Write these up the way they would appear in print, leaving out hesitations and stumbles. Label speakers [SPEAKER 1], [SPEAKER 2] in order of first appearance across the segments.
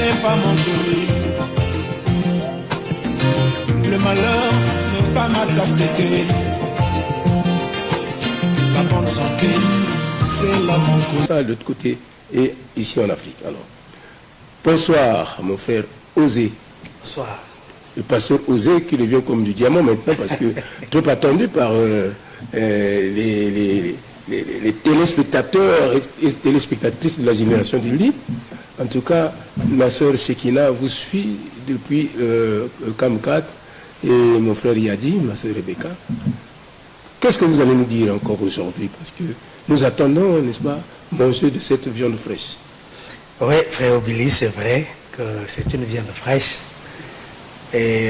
[SPEAKER 1] n'est pas mon pays. Le malheur n'est pas ma tasse de thé. La bonne santé, c'est là mon côté.
[SPEAKER 2] Ça, de l'autre côté, et ici en Afrique. Alors, bonsoir, mon frère Osé.
[SPEAKER 3] Bonsoir.
[SPEAKER 2] Le pasteur Osé qui devient comme du diamant maintenant parce que trop attendu par les téléspectateurs et téléspectatrices de la génération du livre. En tout cas, ma soeur Sekina vous suit depuis CAM 4 et mon frère Yadi, ma soeur Rebecca. Qu'est-ce que vous allez nous dire encore aujourd'hui? Parce que nous attendons, n'est-ce pas, manger de cette viande fraîche.
[SPEAKER 3] Oui, frère Obili, c'est vrai que c'est une viande fraîche. Et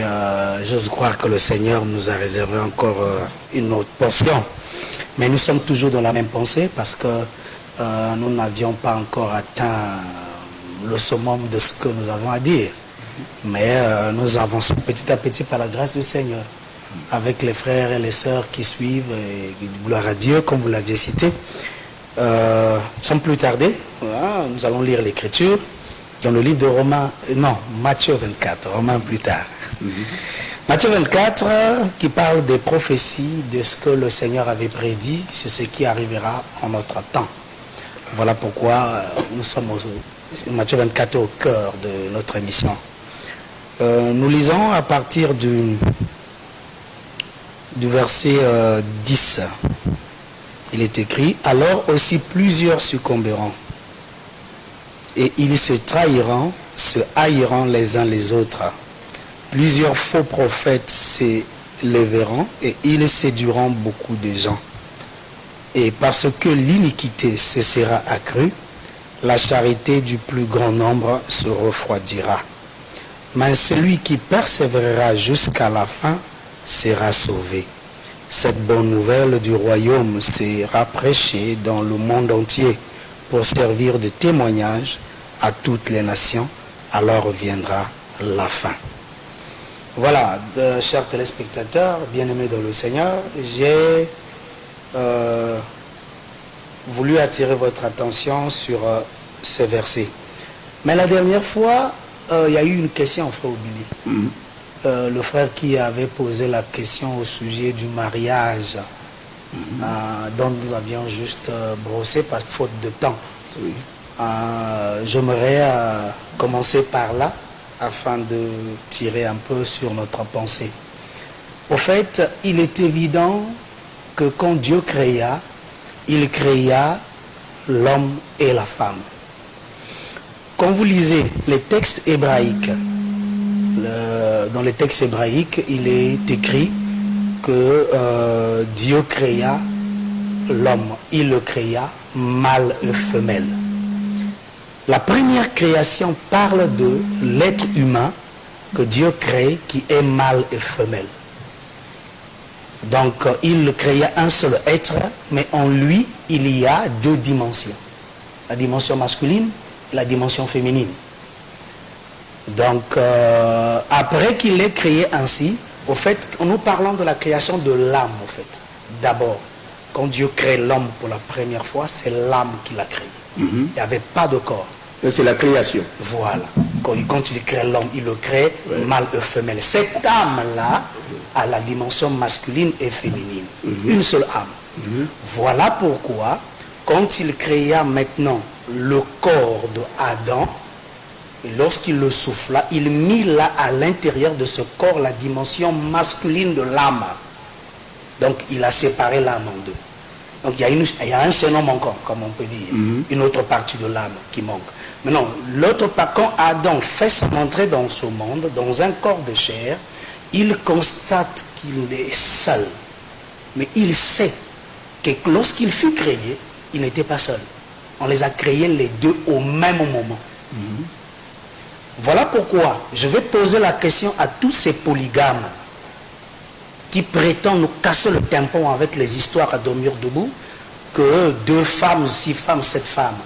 [SPEAKER 3] j'ose croire que le Seigneur nous a réservé encore une autre portion. Mais nous sommes toujours dans la même pensée parce que nous n'avions pas encore atteint le summum de ce que nous avons à dire. Mais nous avançons petit à petit par la grâce du Seigneur. Avec les frères et les sœurs qui suivent, et gloire à Dieu, comme vous l'aviez cité. Sans plus tarder, voilà, nous allons lire l'Écriture dans le livre de Matthieu 24, Romains plus tard. Matthieu 24 qui parle des prophéties, de ce que le Seigneur avait prédit, c'est ce qui arrivera en notre temps. Voilà pourquoi nous sommes Matthieu 24 au cœur de notre émission. Nous lisons à partir du verset 10. Il est écrit, alors aussi plusieurs succomberont, et ils se trahiront, se haïront les uns les autres. Plusieurs faux prophètes s'élèveront, et ils séduiront beaucoup de gens. Et parce que l'iniquité se sera accrue, la charité du plus grand nombre se refroidira. Mais celui qui persévérera jusqu'à la fin sera sauvé. Cette bonne nouvelle du royaume sera prêchée dans le monde entier pour servir de témoignage à toutes les nations. Alors viendra la fin. Voilà, chers téléspectateurs, bien-aimés dans le Seigneur, j'ai voulu attirer votre attention sur ce verset. Mais la dernière fois, il y a eu une question, frère Obili. Le frère qui avait posé la question au sujet du mariage, dont nous avions juste brossé par faute de temps. J'aimerais commencer par là, afin de tirer un peu sur notre pensée. Au fait, il est évident que quand Dieu créa, il créa l'homme et la femme. Quand vous lisez les textes hébraïques, dans les textes hébraïques, il est écrit que Dieu créa l'homme. Il le créa mâle et femelle. La première création parle de l'être humain que Dieu crée, qui est mâle et femelle. Donc, il créa un seul être, mais en lui, il y a deux dimensions. La dimension masculine et la dimension féminine. Donc, après qu'il ait créé ainsi, au fait, nous parlons de la création de l'âme, au fait. D'abord, quand Dieu crée l'homme pour la première fois, c'est l'âme qu'il a créé. Il n'y avait pas de corps.
[SPEAKER 2] C'est la création.
[SPEAKER 3] Voilà. Quand il crée l'homme, il le crée mâle et femelle. Cette âme-là a la dimension masculine et féminine. Une seule âme. Voilà pourquoi, quand il créa maintenant le corps de Adam, et lorsqu'il le souffla, il mit là à l'intérieur de ce corps la dimension masculine de l'âme. Donc il a séparé l'âme en deux. Donc il y a un chaînon manquant, comme on peut dire. Une autre partie de l'âme qui manque. Maintenant, l'autre part, quand Adam fait son entrée dans ce monde, dans un corps de chair, il constate qu'il est seul. Mais il sait que lorsqu'il fut créé, il n'était pas seul. On les a créés les deux au même moment. Voilà pourquoi je vais poser la question à tous ces polygames qui prétendent nous casser le tampon avec les histoires à dormir debout, que 2 femmes, 6 femmes, 7 femmes.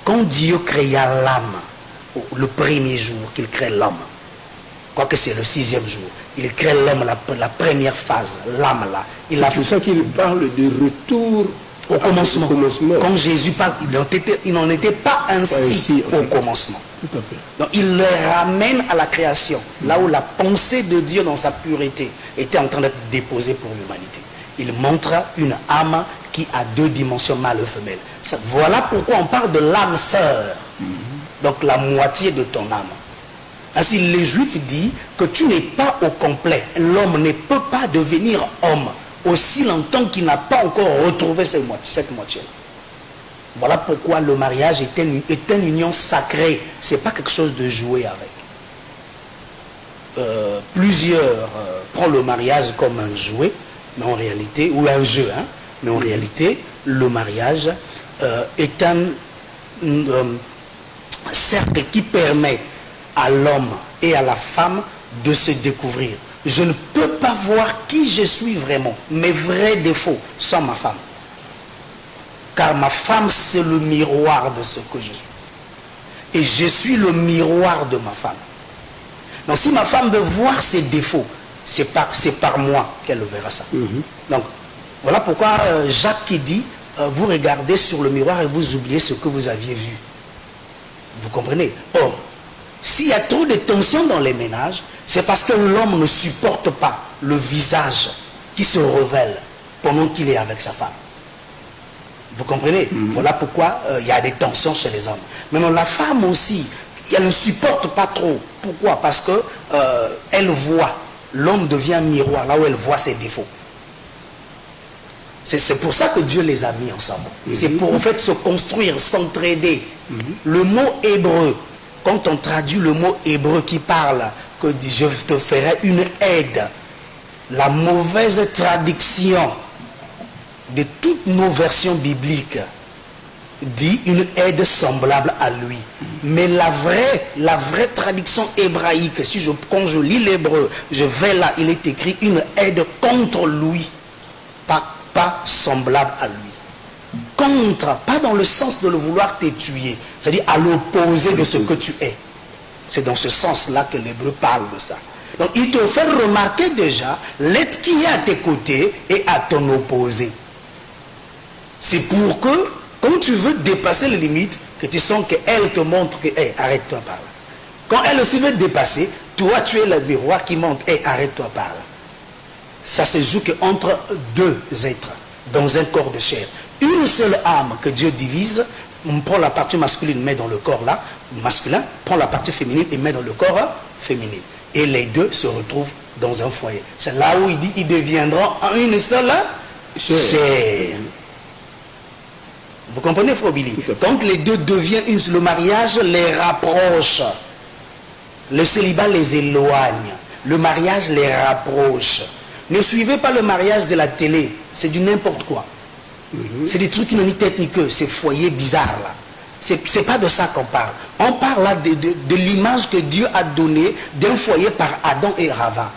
[SPEAKER 3] Quand Dieu créa l'âme, le premier jour qu'il crée l'homme, quoique c'est le 6e jour, il crée l'homme, la première phase, l'âme là.
[SPEAKER 2] C'est pour ça qu'il parle de retour
[SPEAKER 3] au commencement. Quand Jésus parle, il n'en était pas ainsi au commencement.
[SPEAKER 2] Tout à fait.
[SPEAKER 3] Donc il les ramène à la création, là où la pensée de Dieu dans sa pureté était en train d'être déposée pour l'humanité. Il montre une âme qui a deux dimensions, mâle et femelle. Voilà pourquoi on parle de l'âme sœur, donc la moitié de ton âme. Ainsi, les Juifs disent que tu n'es pas au complet. L'homme ne peut pas devenir homme aussi longtemps qu'il n'a pas encore retrouvé cette moitié. Voilà pourquoi le mariage est une union sacrée. Ce n'est pas quelque chose de jouer avec. Plusieurs prennent le mariage comme un jouet, mais en réalité, ou un jeu, hein, mais en réalité, le mariage est un cercle qui permet à l'homme et à la femme de se découvrir. Je ne peux pas voir qui je suis vraiment, mes vrais défauts, sans ma femme. Car ma femme, c'est le miroir de ce que je suis. Et je suis le miroir de ma femme. Donc si ma femme veut voir ses défauts, c'est par moi qu'elle verra ça. Donc voilà pourquoi Jacques qui dit, vous regardez sur le miroir et vous oubliez ce que vous aviez vu. Vous comprenez? Or, s'il y a trop de tensions dans les ménages, c'est parce que l'homme ne supporte pas le visage qui se révèle pendant qu'il est avec sa femme. Vous comprenez? Voilà pourquoi il y a des tensions chez les hommes. Maintenant, la femme aussi, elle ne supporte pas trop. Pourquoi? Parce que elle voit, l'homme devient un miroir, là où elle voit ses défauts. C'est pour ça que Dieu les a mis ensemble. C'est pour en fait se construire, s'entraider. Le mot hébreu, quand on traduit le mot hébreu qui parle que je te ferai une aide, la mauvaise traduction de toutes nos versions bibliques dit une aide semblable à lui. Mais la vraie traduction hébraïque, quand je lis l'hébreu, je vais là, il est écrit une aide contre lui, pas semblable à lui. Contre, pas dans le sens de le vouloir te tuer, c'est-à-dire à l'opposé de ce que tu es. C'est dans ce sens-là que l'hébreu parle de ça. Donc il te fait remarquer déjà l'être qui est à tes côtés et à ton opposé. C'est pour que, quand tu veux dépasser les limites, que tu sens qu'elle te montre que, hey, arrête-toi par là. Quand elle aussi veut te dépasser, toi tu es le miroir qui montre, hey, arrête-toi par là. Ça se joue qu'entre deux êtres, dans un corps de chair. Une seule âme que Dieu divise, on prend la partie masculine, met dans le corps là, masculin, prend la partie féminine et met dans le corps féminin. Et les deux se retrouvent dans un foyer. C'est là où il dit, ils deviendront une seule chair. Vous comprenez, Frère Billy? Quand les deux deviennent une, le mariage les rapproche. Le célibat les éloigne. Le mariage les rapproche. Ne suivez pas le mariage de la télé. C'est du n'importe quoi. C'est des trucs qui n'ont ni tête ni queue. Ces foyers bizarres là. C'est pas de ça qu'on parle. On parle là de l'image que Dieu a donnée d'un foyer par Adam et Rava.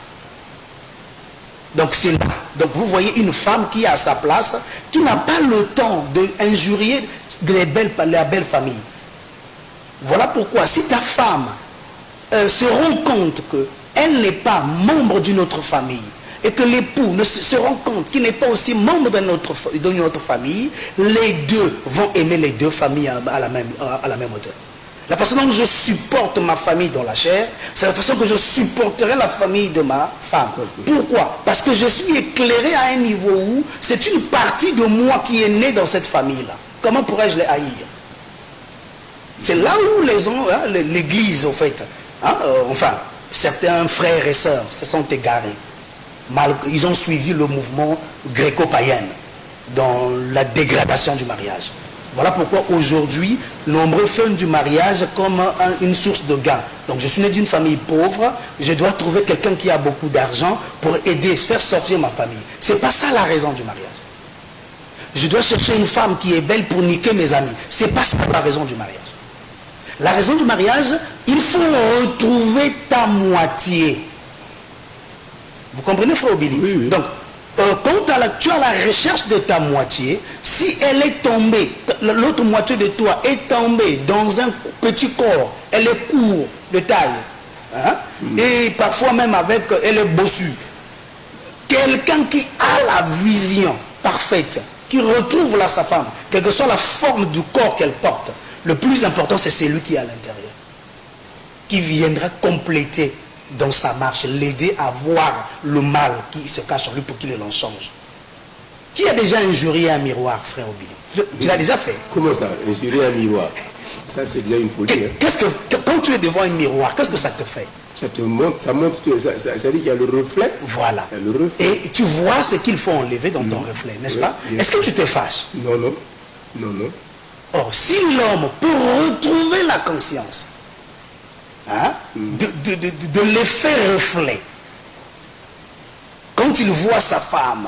[SPEAKER 3] Donc c'est là. Donc vous voyez une femme qui est à sa place, qui n'a pas le temps d'injurier la belle famille. Voilà pourquoi si ta femme se rend compte qu'elle n'est pas membre d'une autre famille, et que l'époux se rend compte qu'il n'est pas aussi membre de notre famille, les deux vont aimer les deux familles à la même hauteur. La façon dont je supporte ma famille dans la chair, c'est la façon que je supporterai la famille de ma femme. Pourquoi? Parce que je suis éclairé à un niveau où c'est une partie de moi qui est née dans cette famille-là. Comment pourrais-je les haïr? C'est là où l'église, en fait, enfin, certains frères et sœurs se sont égarés. Ils ont suivi le mouvement gréco-païen dans la dégradation du mariage. Voilà pourquoi aujourd'hui, nombreux font du mariage comme une source de gain. Donc je suis né d'une famille pauvre, je dois trouver quelqu'un qui a beaucoup d'argent pour aider, faire sortir ma famille. Ce n'est pas ça la raison du mariage. Je dois chercher une femme qui est belle pour niquer mes amis. Ce n'est pas ça la raison du mariage. La raison du mariage, il faut retrouver ta moitié. Vous comprenez, Frère Billy?
[SPEAKER 2] Oui, oui. Donc,
[SPEAKER 3] quand tu as la recherche de ta moitié, si elle est tombée, l'autre moitié de toi est tombée dans un petit corps, elle est courte de taille, hein, et parfois même elle est bossue. Quelqu'un qui a la vision parfaite, qui retrouve là sa femme, quelle que soit la forme du corps qu'elle porte, le plus important c'est celui qui est à l'intérieur. qui viendra compléter dans sa marche, l'aider à voir le mal qui se cache en lui pour qu'il l'en change. Qui a déjà injurié un miroir, frère Obili? Tu l'as déjà fait?
[SPEAKER 2] Comment ça, injurier un miroir? Ça, c'est déjà une folie.
[SPEAKER 3] Quand tu es devant un miroir, qu'est-ce que ça te fait?
[SPEAKER 2] Ça te montre, ça dit qu'il y a le reflet.
[SPEAKER 3] Voilà.
[SPEAKER 2] Il y a le reflet.
[SPEAKER 3] Et tu vois ce qu'il faut enlever dans ton reflet, n'est-ce pas? Est-ce que tu te fâches?
[SPEAKER 2] Non, non. Non, non.
[SPEAKER 3] Or, si l'homme peut retrouver la conscience hein, de l'effet reflet, quand il voit sa femme,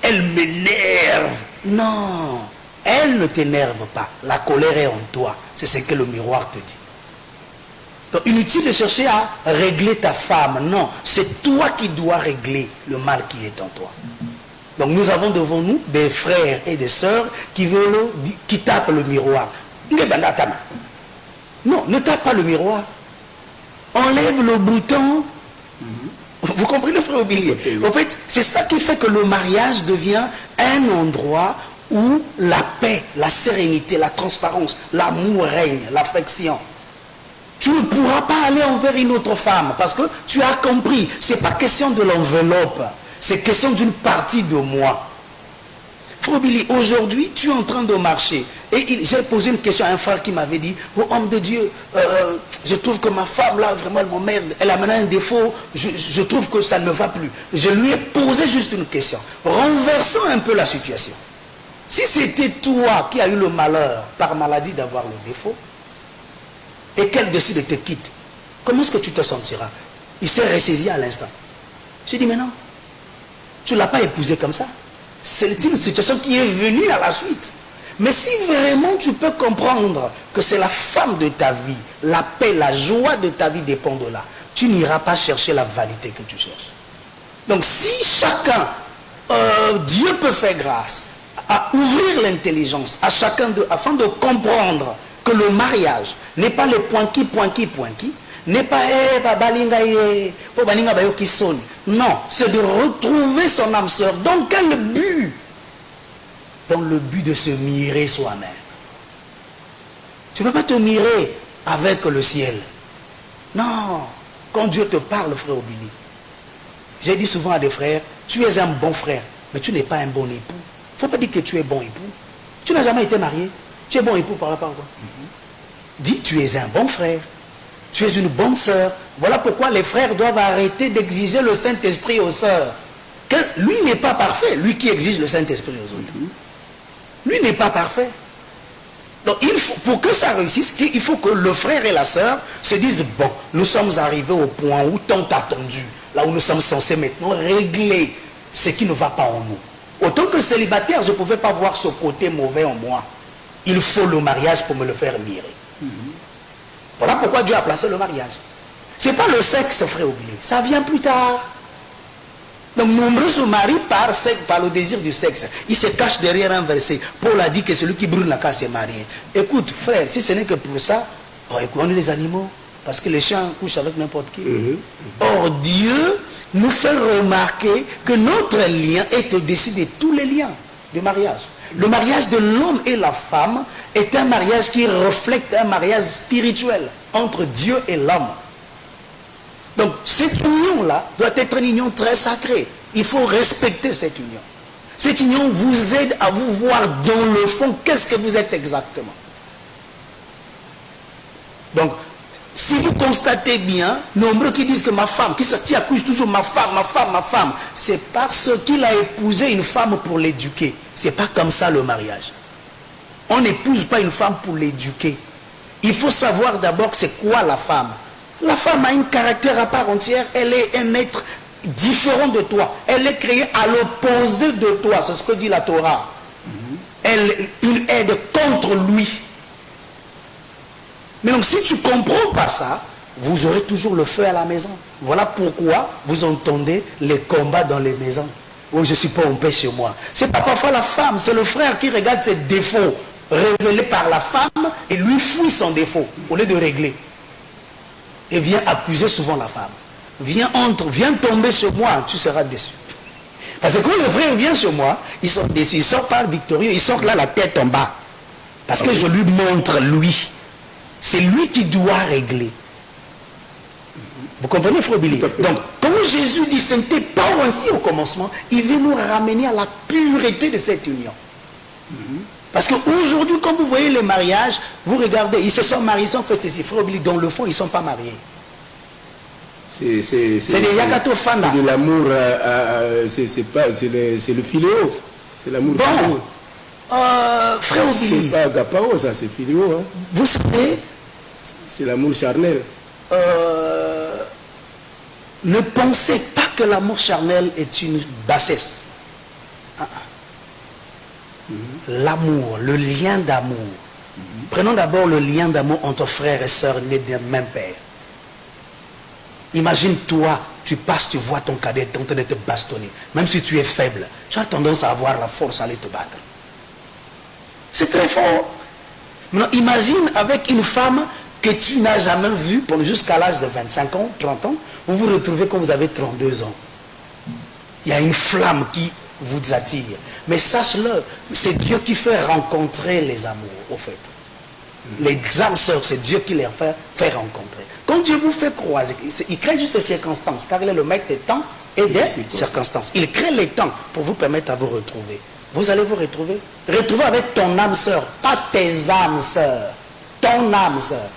[SPEAKER 3] elle m'énerve. Non, elle ne t'énerve pas. La colère est en toi. C'est ce que le miroir te dit. Donc, inutile de chercher à régler ta femme. Non, c'est toi qui dois régler le mal qui est en toi. Donc, nous avons devant nous des frères et des sœurs qui tapent le miroir. Non, ne tape pas le miroir. Enlève le bouton. Vous comprenez, frère Obili? En fait, c'est ça qui fait que le mariage devient un endroit où la paix, la sérénité, la transparence, l'amour règne, l'affection. Tu ne pourras pas aller envers une autre femme parce que tu as compris, ce n'est pas question de l'enveloppe, c'est question d'une partie de moi. Frère Obili, aujourd'hui, tu es en train de marcher. Et j'ai posé une question à un frère qui m'avait dit, oh homme de Dieu, je trouve que ma femme là, vraiment elle m'emmerde, elle a maintenant un défaut, je trouve que ça ne va plus. Je lui ai posé juste une question, renversant un peu la situation. Si c'était toi qui as eu le malheur par maladie d'avoir le défaut, et qu'elle décide de te quitter, comment est-ce que tu te sentiras? Il s'est ressaisi à l'instant. J'ai dit, mais non, tu ne l'as pas épousé comme ça. C'est une situation qui est venue à la suite. Mais si vraiment tu peux comprendre que c'est la femme de ta vie, la paix, la joie de ta vie dépend de là, tu n'iras pas chercher la vanité que tu cherches. Donc si chacun, Dieu peut faire grâce à ouvrir l'intelligence à chacun d'eux afin de comprendre que le mariage n'est pas le point qui, n'est pas non, c'est de retrouver son âme sœur. Dans quel but? Dans le but de se mirer soi-même. Tu ne peux pas te mirer avec le ciel. Non. Quand Dieu te parle, frère Obili, j'ai dit souvent à des frères, tu es un bon frère, mais tu n'es pas un bon époux. Il ne faut pas dire que tu es bon époux. Tu n'as jamais été marié. Tu es bon époux par rapport à quoi? Dis, tu es un bon frère. Tu es une bonne sœur. Voilà pourquoi les frères doivent arrêter d'exiger le Saint-Esprit aux sœurs. Que lui n'est pas parfait, lui qui exige le Saint-Esprit aux autres. Lui n'est pas parfait. Donc, pour que ça réussisse, il faut que le frère et la sœur se disent, bon, nous sommes arrivés au point où tant attendu, là où nous sommes censés maintenant régler ce qui ne va pas en nous. Autant que célibataire, je ne pouvais pas voir ce côté mauvais en moi. Il faut le mariage pour me le faire mirer. Voilà pourquoi Dieu a placé le mariage. Ce n'est pas le sexe, frère Obili. Ça vient plus tard. Donc nombreux se marient par le désir du sexe. Ils se cachent derrière un verset. Paul a dit que celui qui brûle la case est marié. Écoute, frère, si ce n'est que pour ça, on est les animaux. Parce que les chiens couchent avec n'importe qui. Or, Dieu nous fait remarquer que notre lien est au-dessus de tous les liens du mariage. Le mariage de l'homme et la femme est un mariage qui reflète un mariage spirituel entre Dieu et l'homme. Donc cette union-là doit être une union très sacrée. Il faut respecter cette union. Cette union vous aide à vous voir dans le fond qu'est-ce que vous êtes exactement. Donc, si vous constatez bien, nombreux qui disent que ma femme, qui accuse toujours ma femme, c'est parce qu'il a épousé une femme pour l'éduquer. Ce n'est pas comme ça le mariage. On n'épouse pas une femme pour l'éduquer. Il faut savoir d'abord c'est quoi la femme. La femme a un caractère à part entière, elle est un être différent de toi. Elle est créée à l'opposé de toi, c'est ce que dit la Torah. Elle aide contre lui. Mais donc si tu ne comprends pas ça, vous aurez toujours le feu à la maison. Voilà pourquoi vous entendez les combats dans les maisons. Oh, je ne suis pas en paix chez moi. Ce n'est pas parfois la femme, c'est le frère qui regarde ses défauts révélés par la femme et lui fuit son défaut au lieu de régler. Et vient accuser souvent la femme. Viens tomber chez moi, tu seras déçu. Parce que quand le frère vient chez moi, ils sont déçus, ils sortent pas victorieux, ils sortent là la tête en bas. Parce que je lui montre lui. C'est lui qui doit régler. Vous comprenez, Frère Billy?
[SPEAKER 2] Tout à fait.
[SPEAKER 3] Donc, quand Jésus dit ce n'était pas ainsi au commencement, il veut nous ramener à la pureté de cette union. Parce qu'aujourd'hui, quand vous voyez les mariages, vous regardez, ils se sont mariés, ils sont fait ceci. Frère Billy, dans le fond, ils ne sont pas mariés. C'est des Yakato Fana.
[SPEAKER 2] C'est de l'amour, c'est le philéo. C'est l'amour philéo.
[SPEAKER 3] Bon, Frère Billy,
[SPEAKER 2] C'est pas agapao, ça, c'est philéo. Hein.
[SPEAKER 3] vous savez,
[SPEAKER 2] C'est l'amour charnel.
[SPEAKER 3] ne pensez pas que l'amour charnel est une bassesse. L'amour, le lien d'amour. Prenons d'abord le lien d'amour entre frères et sœurs nés d'un même père. Imagine-toi, tu passes, tu vois ton cadet en train de te bastonner. Même si tu es faible, tu as tendance à avoir la force à aller te battre. C'est très fort. Maintenant, imagine avec une femme que tu n'as jamais vue jusqu'à l'âge de 25 ans, 30 ans, vous vous retrouvez quand vous avez 32 ans. Il y a une flamme qui vous attire. Mais sache-le, c'est Dieu qui fait rencontrer les amours, au fait. Les âmes sœurs, c'est Dieu qui les fait rencontrer. Quand Dieu vous fait croiser, il crée juste des circonstances, car il est le maître des temps et des circonstances. Il crée les temps pour vous permettre à vous retrouver. Vous allez vous retrouver. Retrouver avec ton âme sœur, pas tes âmes sœurs. Ton âme sœur.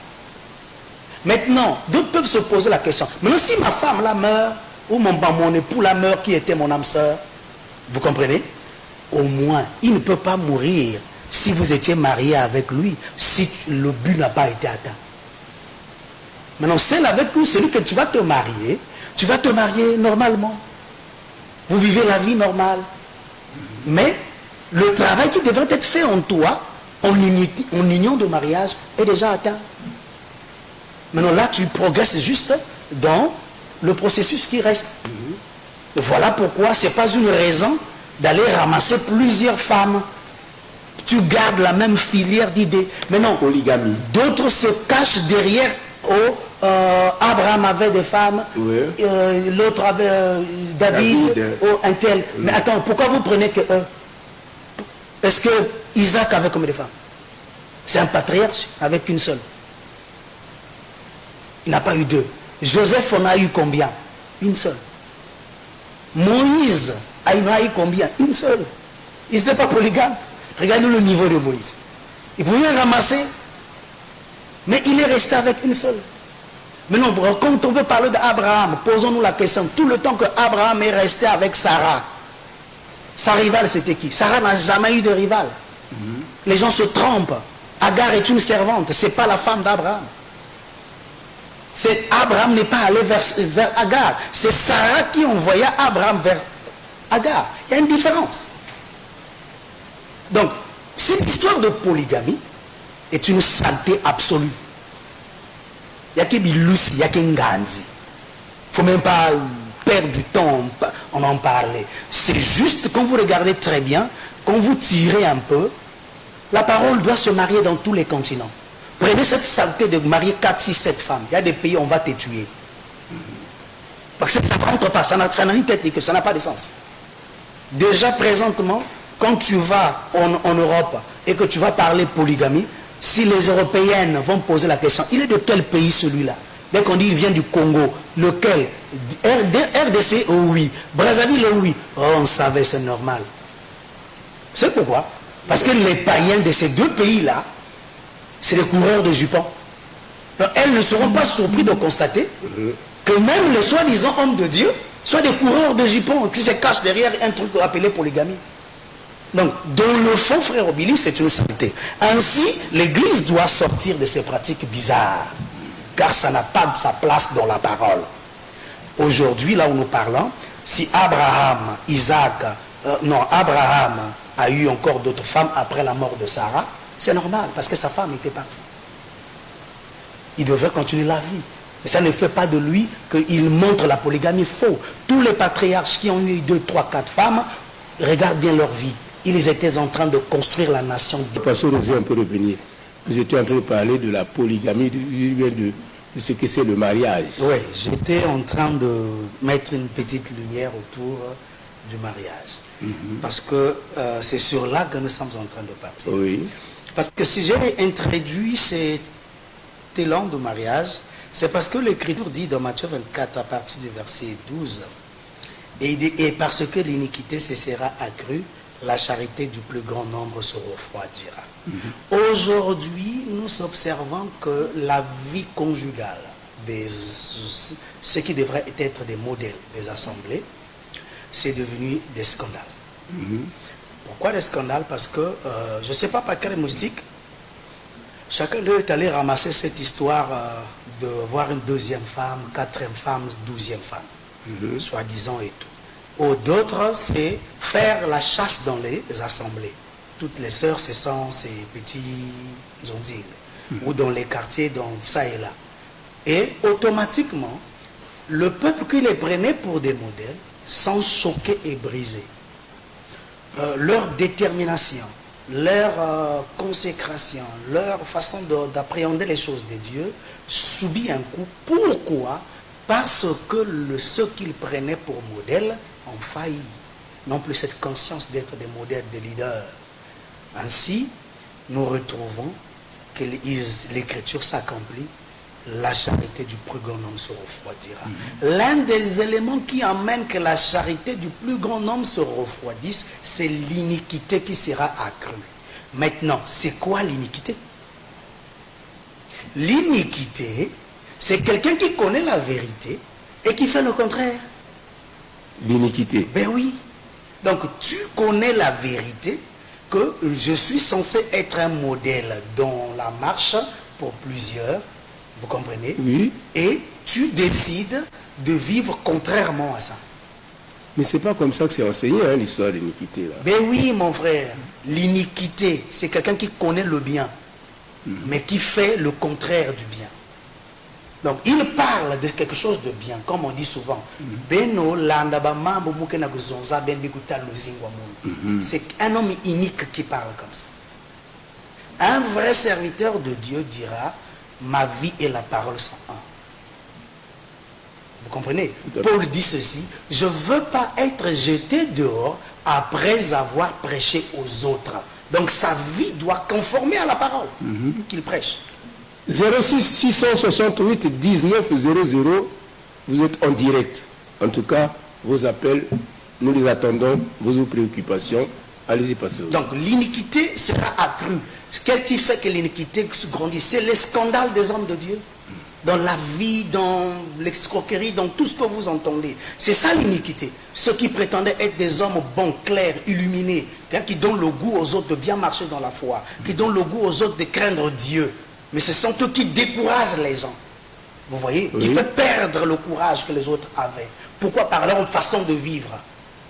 [SPEAKER 3] Maintenant, d'autres peuvent se poser la question. Maintenant, si ma femme là meurt, ou mon époux là meurt, qui était mon âme sœur, vous comprenez? Au moins, il ne peut pas mourir si vous étiez marié avec lui, si le but n'a pas été atteint. Maintenant, celle avec vous, celui que tu vas te marier normalement. Vous vivez la vie normale. Mais le travail qui devrait être fait en toi, en union de mariage, est déjà atteint. Maintenant là, tu progresses juste dans le processus qui reste. Voilà pourquoi ce n'est pas une raison d'aller ramasser plusieurs femmes. Tu gardes la même filière d'idées. Mais non,
[SPEAKER 2] Polygamie.
[SPEAKER 3] d'autres se cachent derrière Abraham avait des femmes,
[SPEAKER 2] Oui.
[SPEAKER 3] l'autre avait David, un tel. Mais attends, pourquoi vous prenez que eux? Est-ce que Isaac avait combien de femmes? C'est un patriarche avec une seule. Il n'a pas eu deux. Joseph en a eu combien? Une seule. Moïse en a eu combien? Une seule. Il n'était pas polygame. Regardez le niveau de Moïse. Il pouvait ramasser, mais il est resté avec une seule. Maintenant, quand on veut parler d'Abraham, posons-nous la question. Tout le temps que Abraham est resté avec Sarah, sa rivale c'était qui? Sarah n'a jamais eu de rivale. Les gens se trompent. Agar est une servante, ce n'est pas la femme d'Abraham. Abraham n'est pas allé vers Agar. C'est Sarah qui envoya Abraham vers Agar. Il y a une différence. Donc, cette histoire de polygamie est une saleté absolue. Il n'y a que Biloussi, il n'y a que Nganzi. Il ne faut même pas perdre du temps en en parler. C'est juste, quand vous regardez très bien, quand vous tirez un peu, la parole doit se marier dans tous les continents. Prenez cette saleté de marier 4, 6, 7 femmes. Il y a des pays où on va te tuer. Parce que ça ne rentre pas, ça n'a ni tête ni queue, ça n'a pas de sens. Déjà présentement, quand tu vas en Europe et que tu vas parler polygamie, si les Européennes vont poser la question, il est de quel pays celui-là? Dès qu'on dit il vient du Congo, lequel? RDC, oh oui. Brazzaville, oh oui. Oh, on savait, c'est normal. C'est pourquoi? Parce que les païens de ces deux pays-là, c'est des coureurs de jupons. Donc, elles ne seront pas surpris de constater que même les soi-disant hommes de Dieu soient des coureurs de jupons qui se cachent derrière un truc appelé polygamie. Donc, dans le fond, frère Obili, c'est une saleté. Ainsi, l'Église doit sortir de ces pratiques bizarres, car ça n'a pas sa place dans la parole. Aujourd'hui, là où nous parlons, si Abraham a eu encore d'autres femmes après la mort de Sarah, c'est normal, parce que sa femme était partie. Il devrait continuer la vie. Mais ça ne fait pas de lui qu'il montre la polygamie faux. Tous les patriarches qui ont eu 2, 3, 4 femmes, regardent bien leur vie. Ils étaient en train de construire la nation.
[SPEAKER 2] Pasteur Rosé, on peut revenir. Vous étiez en train de parler de la polygamie, de ce que c'est le mariage.
[SPEAKER 3] Oui, j'étais en train de mettre une petite lumière autour du mariage. Parce que c'est sur là que nous sommes en train de partir.
[SPEAKER 2] Oui.
[SPEAKER 3] Parce que si j'ai introduit cet élan de mariage, C'est parce que l'Écriture dit dans Matthieu 24 à partir du verset 12, et parce que l'iniquité cessera accrue, la charité du plus grand nombre se refroidira. Aujourd'hui, nous observons que la vie conjugale, ce qui devrait être des modèles des assemblées, c'est devenu des scandales. Pourquoi des scandales? Parce que, je ne sais pas par quel moustique, chacun d'eux est allé ramasser cette histoire de voir une deuxième femme, quatrième femme, 12e femme, soi-disant et tout. Ou d'autres, c'est faire la chasse dans les assemblées. Toutes les sœurs, ce sont ces petits ondines, ou dans les quartiers, dans ça et là. Et automatiquement, le peuple qui les prenait pour des modèles sont choqués et brisés. Leur détermination, leur consécration, leur façon d'appréhender les choses de Dieu subit un coup. Pourquoi? Parce que ceux qu'ils prenaient pour modèles ont failli, n'ont plus cette conscience d'être des modèles, des leaders. Ainsi, nous retrouvons que l'Écriture s'accomplit, la charité du plus grand homme se refroidira. L'un des éléments qui amène que la charité du plus grand homme se refroidisse, c'est l'iniquité qui sera accrue. Maintenant, c'est quoi l'iniquité? L'iniquité, c'est quelqu'un qui connaît la vérité et qui fait le contraire.
[SPEAKER 2] L'iniquité.
[SPEAKER 3] Ben oui. Donc, tu connais la vérité, que je suis censé être un modèle dans la marche pour plusieurs. Vous comprenez?
[SPEAKER 2] Oui.
[SPEAKER 3] Et tu décides de vivre contrairement à ça.
[SPEAKER 2] Mais c'est pas comme ça que c'est enseigné, hein, l'histoire de l'iniquité. Là.
[SPEAKER 3] Ben oui, mon frère. L'iniquité, c'est quelqu'un qui connaît le bien, mais qui fait le contraire du bien. Donc, il parle de quelque chose de bien, comme on dit souvent. C'est un homme unique qui parle comme ça. Un vrai serviteur de Dieu dira, ma vie et la parole sont un. Vous comprenez? Paul dit ceci, je ne veux pas être jeté dehors après avoir prêché aux autres. Donc sa vie doit conformer à la parole qu'il prêche.
[SPEAKER 2] 06 668 19 00, vous êtes en direct. En tout cas, vos appels, nous les attendons, vos préoccupations, allez-y, pasteur.
[SPEAKER 3] Donc l'iniquité sera accrue. Qu'est-ce qui fait que l'iniquité grandit? C'est les scandales des hommes de Dieu. Dans la vie, dans l'escroquerie, dans tout ce que vous entendez. C'est ça l'iniquité. Ceux qui prétendaient être des hommes bons, clairs, illuminés, qui donnent le goût aux autres de bien marcher dans la foi, qui donnent le goût aux autres de craindre Dieu. Mais ce sont eux qui découragent les gens. Vous voyez? Qui fait perdre le courage que les autres avaient. Pourquoi? Par leur façon de vivre.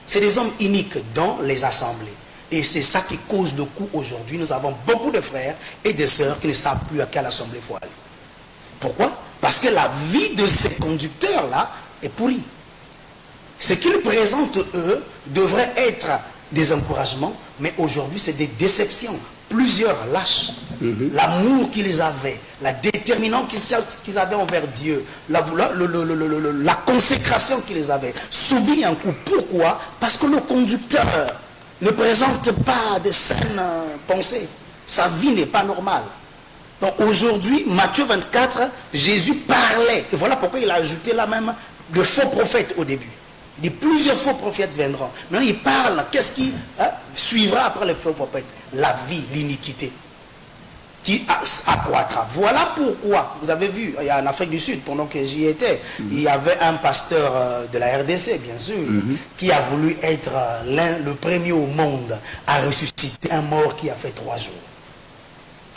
[SPEAKER 3] C'est des hommes iniques dans les assemblées. Et c'est ça qui cause le coup aujourd'hui. Nous avons beaucoup de frères et de sœurs qui ne savent plus à quelle assemblée il faut aller. Pourquoi? Parce que la vie de ces conducteurs-là est pourrie. Ce qu'ils présentent, eux, devrait être des encouragements, mais aujourd'hui, c'est des déceptions. Plusieurs lâchent l'amour qu'ils avaient, la déterminante qu'ils avaient envers Dieu, la consécration qu'ils avaient, subit un coup. Pourquoi? Parce que le conducteur ne présente pas de saines pensées. Sa vie n'est pas normale. Donc aujourd'hui, Matthieu 24, Jésus parlait. Et voilà pourquoi il a ajouté là même de faux prophètes au début. Il dit plusieurs faux prophètes viendront. Maintenant il parle, qu'est-ce qui suivra après les faux prophètes? La vie, l'iniquité qui accroîtra. Voilà pourquoi, vous avez vu, il y a en Afrique du Sud, pendant que j'y étais, il y avait un pasteur de la RDC, bien sûr, qui a voulu être le premier au monde à ressusciter un mort qui a fait 3 jours.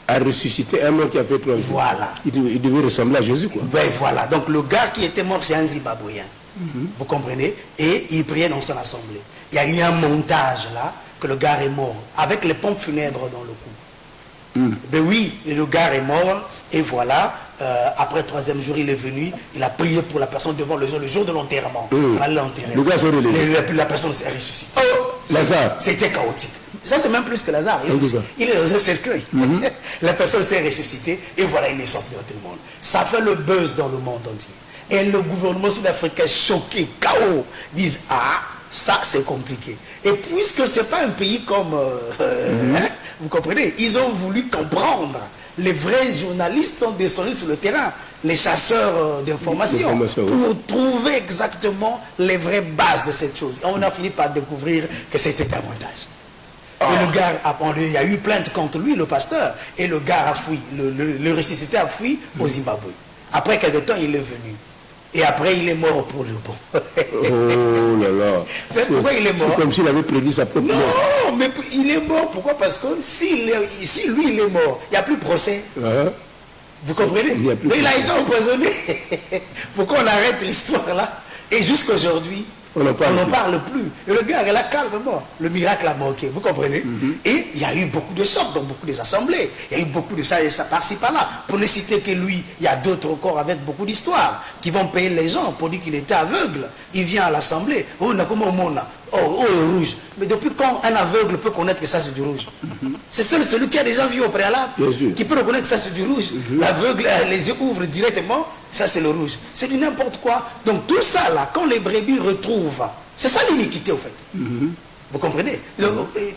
[SPEAKER 2] À ressusciter un mort qui a fait 3 jours.
[SPEAKER 3] Voilà.
[SPEAKER 2] Il devait ressembler à Jésus, quoi.
[SPEAKER 3] Ben voilà. Donc le gars qui était mort, c'est un Zimbabwéen. Vous comprenez? Et il priait dans son assemblée. Il y a eu un montage là, que le gars est mort, avec les pompes funèbres dans le cou. Ben oui, le gars est mort, et voilà, après le 3e jour, il est venu, il a prié pour la personne devant le jour de l'enterrement. On allait l'enterrer.
[SPEAKER 2] Le gars s'est relevé.
[SPEAKER 3] La personne s'est ressuscitée.
[SPEAKER 2] Oh, Lazare.
[SPEAKER 3] C'était chaotique. Ça, c'est même plus que Lazare. Il est dans un cercueil. La personne s'est ressuscitée, et voilà, il est sorti dans tout le monde. Ça fait le buzz dans le monde entier. Et le gouvernement sud-africain, choqué, KO, disent, ah, ça c'est compliqué. Et puisque ce n'est pas un pays comme, vous comprenez, ils ont voulu comprendre les vrais journalistes ont descendu sur le terrain, les chasseurs d'informations, pour trouver exactement les vraies bases de cette chose. Et on a fini par découvrir que c'était un montage. Et le gars, il y a eu plainte contre lui, le pasteur, et le gars a fui, le ressuscité a fui au Zimbabwe. Après quelques temps, il est venu. Et après, il est mort pour le bon.
[SPEAKER 2] Oh là là.
[SPEAKER 3] C'est pourquoi il est mort.
[SPEAKER 2] C'est comme s'il avait prévu sa propre mort.
[SPEAKER 3] Non, mais il est mort. Pourquoi? Parce que si lui, il est mort, il n'y a plus de procès. Vous comprenez? Il a été empoisonné. Pourquoi on arrête l'histoire là? Et jusqu'aujourd'hui, on n'en parle plus. Et le gars, il a calmement. Le miracle a manqué. Vous comprenez? Et il y a eu beaucoup de chocs dans beaucoup des assemblées. Il y a eu beaucoup de ça et ça par-ci par-là. Pour ne citer que lui, il y a d'autres encore avec beaucoup d'histoires qui vont payer les gens pour dire qu'il était aveugle. Il vient à l'assemblée. Oh, on a comme on a. Oh, le rouge. Mais depuis quand un aveugle peut connaître que ça c'est du rouge? C'est celui qui a déjà vu au préalable qui peut reconnaître que ça c'est du rouge. L'aveugle, les yeux ouvrent directement, ça c'est le rouge. C'est du n'importe quoi. Donc tout ça là, quand les brebis retrouvent, c'est ça l'iniquité au fait. Vous comprenez?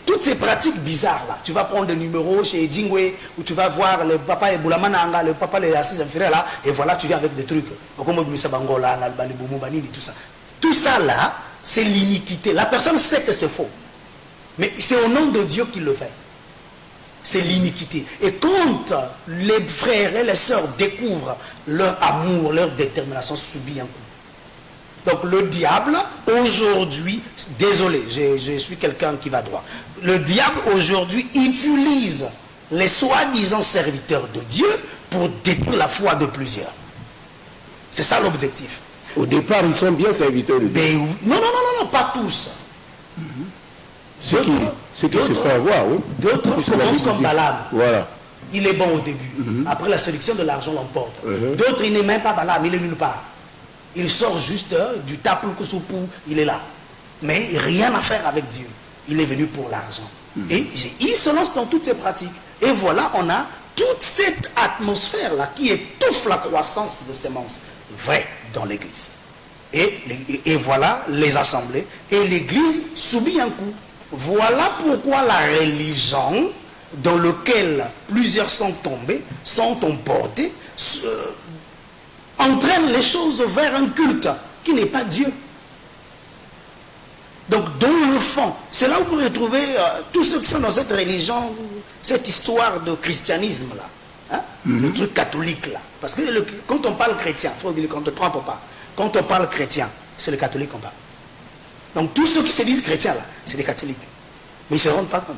[SPEAKER 3] Toutes ces pratiques bizarres là, tu vas prendre des numéros chez Dingwe, ou tu vas voir le papa et Boulamananga, le papa les assis inférieurs là, et voilà tu viens avec des trucs. Tout ça là, c'est l'iniquité. La personne sait que c'est faux. Mais c'est au nom de Dieu qu'il le fait. C'est l'iniquité. Et quand les frères et les sœurs découvrent leur amour, leur détermination, subit un coup. Donc le diable, aujourd'hui, désolé, je suis quelqu'un qui va droit. Le diable, aujourd'hui, utilise les soi-disant serviteurs de Dieu pour détruire la foi de plusieurs. C'est ça l'objectif.
[SPEAKER 2] Au départ, ils sont bien serviteurs de Dieu.
[SPEAKER 3] Non, pas tous.
[SPEAKER 2] Ceux qui se font avoir, oui.
[SPEAKER 3] D'autres commencent comme Balaam.
[SPEAKER 2] Voilà.
[SPEAKER 3] Il est bon au début. Après la sélection de l'argent l'emporte. D'autres, il n'est même pas Balaam, il est nulle part. Il sort juste du Tapu Kusupu, il est là. Mais rien à faire avec Dieu. Il est venu pour l'argent. Et il se lance dans toutes ces pratiques. Et voilà, on a toute cette atmosphère-là qui étouffe la croissance de semences vraies dans l'église. Et voilà les assemblées. Et l'église subit un coup. Voilà pourquoi la religion dans laquelle plusieurs sont tombés, sont emportés, entraîne les choses vers un culte qui n'est pas Dieu. Donc dans le fond, c'est là où vous retrouvez tous ceux qui sont dans cette religion, cette histoire de christianisme là, le truc catholique là. Parce que quand on parle chrétien, il faut oublier qu'on ne te trompe pas. Quand on parle chrétien, c'est le catholique qu'on parle. Donc tous ceux qui se disent chrétiens là, c'est des catholiques. Mais ils ne se rendent pas compte.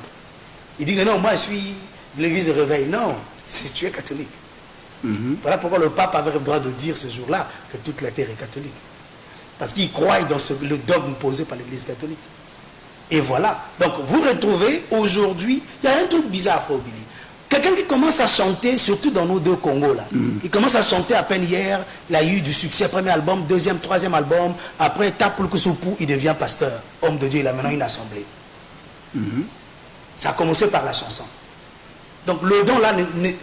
[SPEAKER 3] Ils disent non, moi je suis de l'église de réveil. Non, tu es catholique. Voilà pourquoi le pape avait le droit de dire ce jour-là que toute la terre est catholique. Parce qu'il croit dans le dogme posé par l'église catholique. Et voilà. Donc vous retrouvez aujourd'hui, il y a un truc bizarre, Frère Billy. Quelqu'un qui commence à chanter, surtout dans nos deux Congos là. Il commence à chanter à peine hier, il a eu du succès, premier album, deuxième, troisième album. Après, Tapu Kusupu, il devient pasteur. Homme de Dieu, il a maintenant une assemblée. Ça a commencé par la chanson. Donc le don là,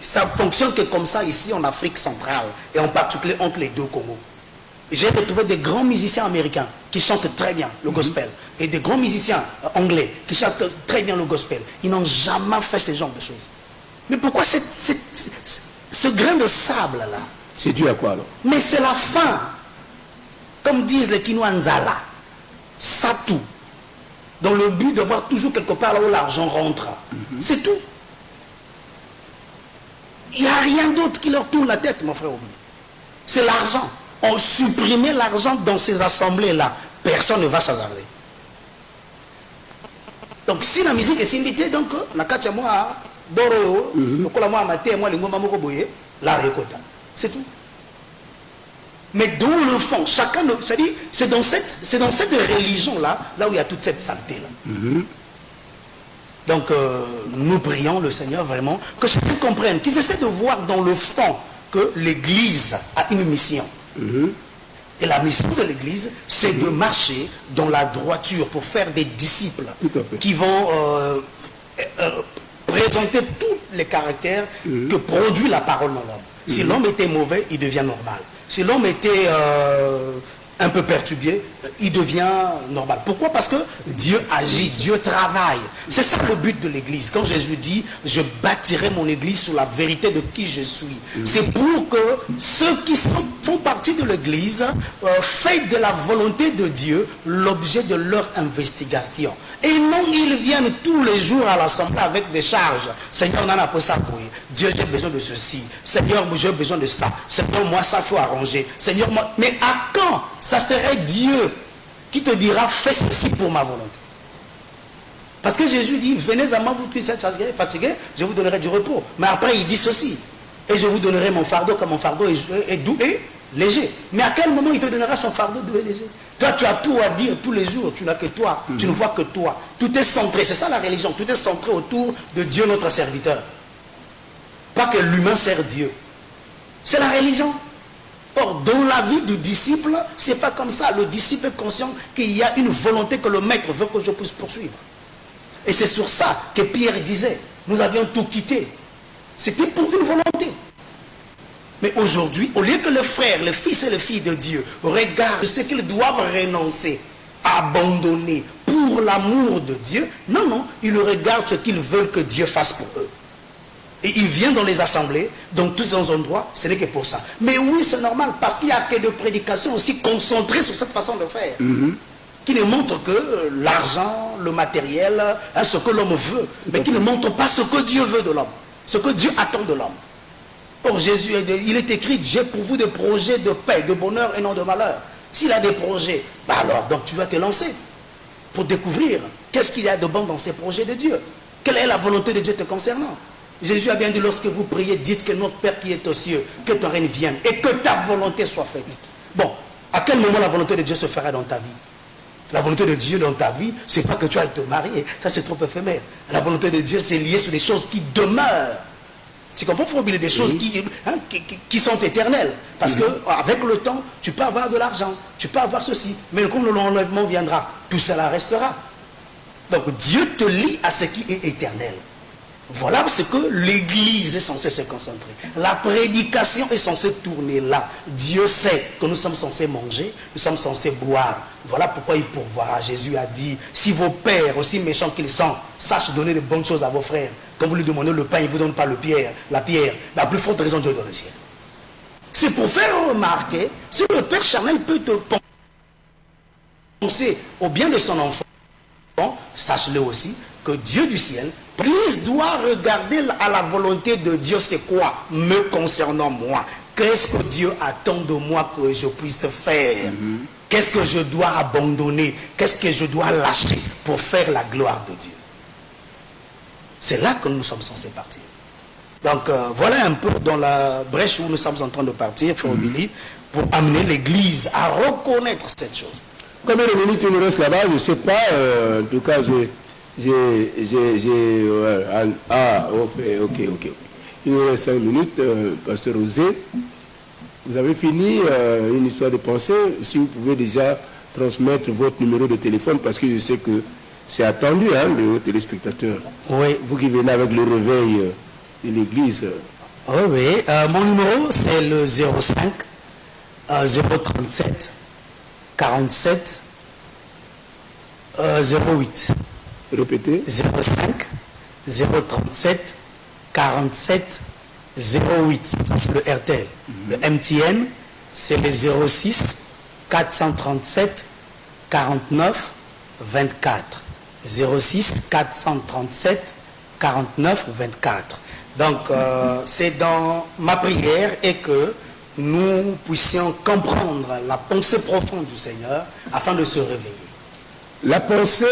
[SPEAKER 3] ça fonctionne que comme ça ici en Afrique centrale, et en particulier entre les deux Congos. J'ai retrouvé des grands musiciens américains qui chantent très bien le gospel, et des grands musiciens anglais qui chantent très bien le gospel. Ils n'ont jamais fait ce genre de choses. Mais pourquoi ce grain de sable là?
[SPEAKER 2] C'est dû à quoi alors? Mais
[SPEAKER 3] c'est la fin. Comme disent les Kinwanzala, ça tout. Dans le but de voir toujours quelque part là où l'argent rentre. C'est tout. Il n'y a rien d'autre qui leur tourne la tête, mon frère Obi. C'est l'argent. On supprimait l'argent dans ces assemblées-là. Personne ne va s'hasarder. Donc si la musique est simbité, donc, Nakachamwa, Boro, Lokolamwa, Mate, moi, Lingoma Mokoboye, la récolta. C'est tout. Mais dans le fond, chacun, c'est-à-dire, c'est dans cette religion-là, là où il y a toute cette saleté-là. Donc, nous prions le Seigneur vraiment, que chacun comprenne, qu'ils essaient de voir dans le fond que l'Église a une mission. Et la mission de l'Église, c'est de marcher dans la droiture pour faire des disciples qui vont présenter tous les caractères que produit la parole dans l'homme. Si l'homme était mauvais, il devient normal. Si l'homme était un peu perturbé, il devient normal. Pourquoi? Parce que Dieu agit, Dieu travaille. C'est ça le but de l'église. Quand Jésus dit, je bâtirai mon église sur la vérité de qui je suis. C'est pour que ceux qui font partie de l'église fassent de la volonté de Dieu l'objet de leur investigation. Et non, ils viennent tous les jours à l'assemblée avec des charges. Seigneur, on en a pour ça pour Dieu, j'ai besoin de ceci. Seigneur, j'ai besoin de ça. Seigneur, moi, ça, il faut arranger. Seigneur, moi... Mais à quand? Ça serait Dieu qui te dira, fais ceci pour ma volonté. Parce que Jésus dit, venez à moi, vous qui êtes fatigués, je vous donnerai du repos. Mais après, il dit ceci. Et je vous donnerai mon fardeau, comme mon fardeau est doux et léger. Mais à quel moment il te donnera son fardeau doux et léger? Toi, tu as tout à dire tous les jours. Tu n'as que toi. Tu ne vois que toi. Tout est centré. C'est ça la religion. Tout est centré autour de Dieu, notre serviteur. Pas que l'humain sert Dieu. C'est la religion. Or, dans la vie du disciple, c'est pas comme ça. Le disciple est conscient qu'il y a une volonté que le maître veut que je puisse poursuivre. Et c'est sur ça que Pierre disait, nous avions tout quitté. C'était pour une volonté. Mais aujourd'hui, au lieu que le frère, le fils et les filles de Dieu regardent ce qu'ils doivent renoncer, abandonner pour l'amour de Dieu, non, ils regardent ce qu'ils veulent que Dieu fasse pour eux. Et ils viennent dans les assemblées, dans tous ces endroits, ce n'est que pour ça. Mais oui, c'est normal, parce qu'il n'y a que des prédications aussi concentrées sur cette façon de faire, qui ne montrent que l'argent, le matériel, ce que l'homme veut, mais qui ne montrent pas ce que Dieu veut de l'homme, ce que Dieu attend de l'homme. Or, Jésus, il est écrit, j'ai pour vous des projets de paix, de bonheur et non de malheur. S'il a des projets, alors, donc tu vas te lancer pour découvrir qu'est-ce qu'il y a de bon dans ces projets de Dieu. Quelle est la volonté de Dieu te concernant? Jésus a bien dit, lorsque vous priez, dites que notre Père qui est aux cieux, que ton règne vienne et que ta volonté soit faite. Bon, à quel moment la volonté de Dieu se fera dans ta vie? La volonté de Dieu dans ta vie, c'est pas que tu ailles te marier, ça c'est trop éphémère. La volonté de Dieu, c'est lié sur des choses qui demeurent. Tu comprends, frère Billy, des choses qui sont éternelles. Parce qu'avec le temps, tu peux avoir de l'argent, tu peux avoir ceci, mais quand l'enlèvement viendra, tout cela restera. Donc Dieu te lie à ce qui est éternel. Voilà ce que l'église est censée se concentrer. La prédication est censée tourner là. Dieu sait que nous sommes censés manger, nous sommes censés boire. Voilà pourquoi il pourvoira. Jésus a dit, si vos pères, aussi méchants qu'ils sont, sachent donner de bonnes choses à vos frères, quand vous lui demandez le pain, il ne vous donne pas la pierre, la plus forte raison, Dieu donne le ciel. C'est pour faire remarquer, si le Père charnel peut te penser au bien de son enfant, sache-le aussi, que Dieu du ciel, l'Église doit regarder à la volonté de Dieu, c'est quoi? Me concernant moi. Qu'est-ce que Dieu attend de moi que je puisse faire? Qu'est-ce que je dois abandonner? Qu'est-ce que je dois lâcher pour faire la gloire de Dieu? C'est là que nous sommes censés partir. Donc voilà un peu dans la brèche où nous sommes en train de partir, frère Billy, pour amener l'Église à reconnaître cette chose.
[SPEAKER 2] Combien de minutes il nous reste là-bas? Je ne sais pas. En tout cas, ok. Il nous reste 5 minutes. Pasteur Osé, vous avez fini une histoire de pensée. Si vous pouvez déjà transmettre votre numéro de téléphone, parce que je sais que c'est attendu, les téléspectateurs.
[SPEAKER 3] Oui.
[SPEAKER 2] Vous qui venez avec le réveil de l'église.
[SPEAKER 3] Oui, mon numéro c'est le 05 037 47 08.
[SPEAKER 2] Répétez.
[SPEAKER 3] 05 037 47 08. Ça c'est le RTL. Le MTN c'est le 06 437 49 24. 06 437 49 24. Donc c'est dans ma prière et que nous puissions comprendre la pensée profonde du Seigneur afin de se réveiller.
[SPEAKER 2] La pensée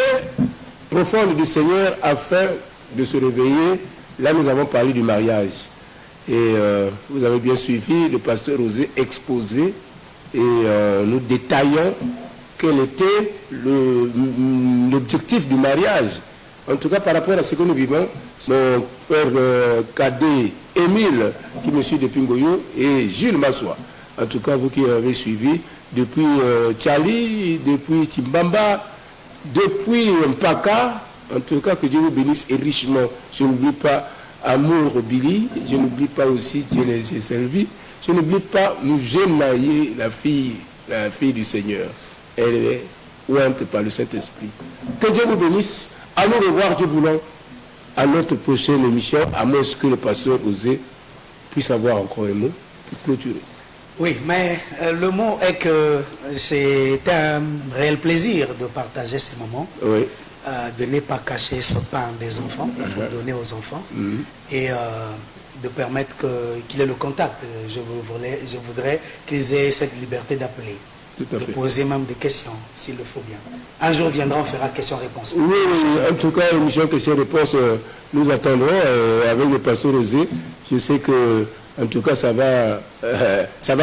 [SPEAKER 2] profonde du Seigneur afin de se réveiller, là nous avons parlé du mariage. Et vous avez bien suivi le pasteur Osé exposer et nous détaillons quel était l'objectif du mariage. En tout cas, par rapport à ce que nous vivons, mon frère cadet Émile, qui me suit depuis Ngoyo, et Jules Massoua. En tout cas, vous qui avez suivi, depuis Tchali, depuis Timbamba, depuis Mpaka, en tout cas, que Dieu vous bénisse et richement. Je n'oublie pas Amour Billy, je n'oublie pas aussi Dieu servi, je n'oublie pas Moujenaye, la fille la fille du Seigneur. Elle est ointe par le Saint-Esprit. Que Dieu vous bénisse. À nous revoir, Dieu voulant, à notre prochaine émission, à moins que le pasteur Osé puisse avoir encore un mot pour clôturer.
[SPEAKER 3] Oui, mais le mot est que c'est un réel plaisir de partager ces moments.
[SPEAKER 2] Oui.
[SPEAKER 3] De ne pas cacher ce pain des enfants, il faut donner aux enfants. Et de permettre qu'il ait le contact. Je voudrais qu'ils aient cette liberté d'appeler, de poser même des questions, s'il le faut bien. Un jour viendra, on fera question-réponse.
[SPEAKER 2] Oui, en tout cas, émission question-réponse, nous attendrons avec le pasteur Osé. Je sais que, en tout cas, ça va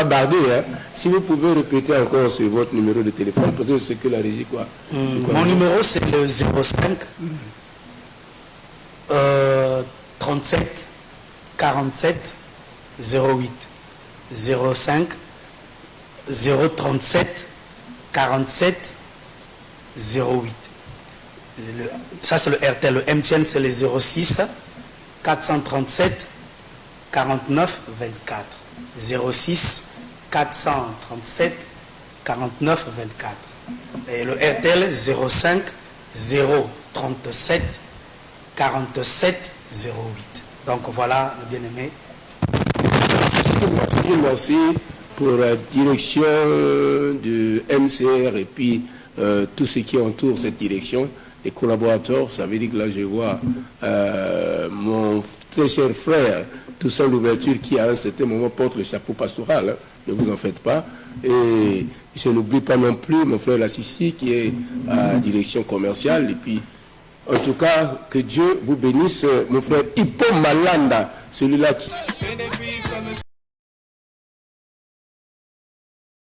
[SPEAKER 2] barder. Hein. Si vous pouvez répéter encore sur votre numéro de téléphone, parce que je sais que la régie, quoi.
[SPEAKER 3] Mon numéro, c'est le 05 37 47 08 05 037 47 08. Ça c'est le RTL. Le MTN c'est le 06 437 49 24. 06 437 49 24. Et le RTL 05 037 47 08. Donc voilà, le bien-aimé.
[SPEAKER 2] Merci pour la direction du MCR et puis tout ce qui entoure cette direction, les collaborateurs. Ça veut dire que là je vois mon très cher frère Toussaint Louverture qui à un certain moment porte le chapeau pastoral, hein, ne vous en faites pas. Et je n'oublie pas non plus mon frère Lassissi qui est à la direction commerciale. Et puis en tout cas, que Dieu vous bénisse, mon frère Hippo Malanda, celui-là qui...